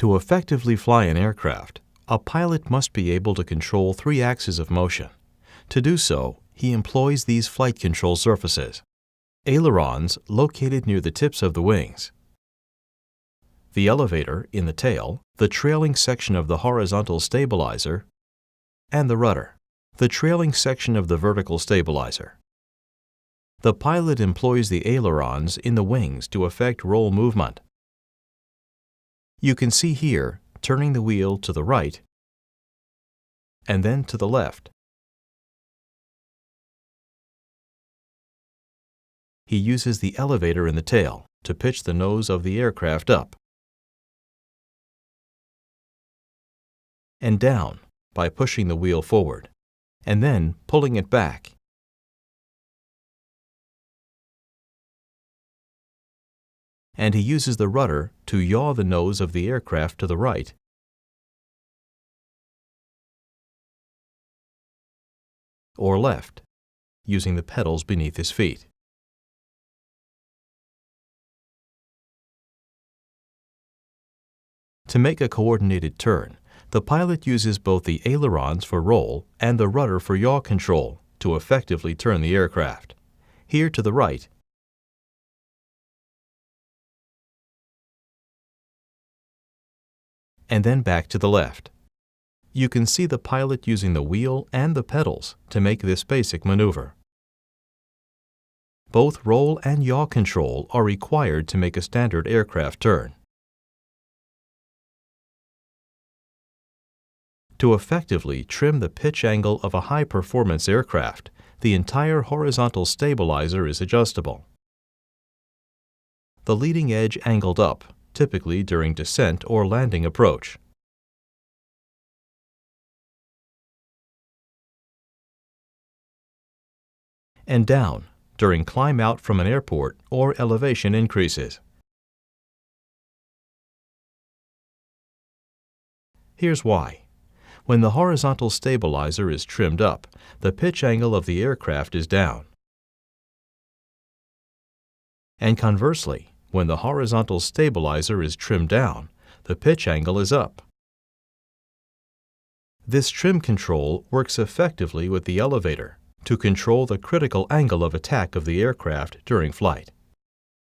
To effectively fly an aircraft, a pilot must be able to control three axes of motion. To do so, he employs these flight control surfaces: ailerons located near the tips of the wings, the elevator in the tail, the trailing section of the horizontal stabilizer, and the rudder, the trailing section of the vertical stabilizer. The pilot employs the ailerons in the wings to effect roll movement. You can see here turning the wheel to the right and then to the left. He uses the elevator in the tail to pitch the nose of the aircraft up and down by pushing the wheel forward and then pulling it back. And he uses the rudder to yaw the nose of the aircraft to the right or left, using the pedals beneath his feet. To make a coordinated turn, the pilot uses both the ailerons for roll and the rudder for yaw control to effectively turn the aircraft. Here to the right, and then back to the left. You can see the pilot using the wheel and the pedals to make this basic maneuver. Both roll and yaw control are required to make a standard aircraft turn. To effectively trim the pitch angle of a high-performance aircraft, the entire horizontal stabilizer is adjustable. The leading edge angled up, typically during descent or landing approach. And down during climb out from an airport or elevation increases. Here's why. When the horizontal stabilizer is trimmed up, the pitch angle of the aircraft is down. And conversely, when the horizontal stabilizer is trimmed down, the pitch angle is up. This trim control works effectively with the elevator to control the critical angle of attack of the aircraft during flight.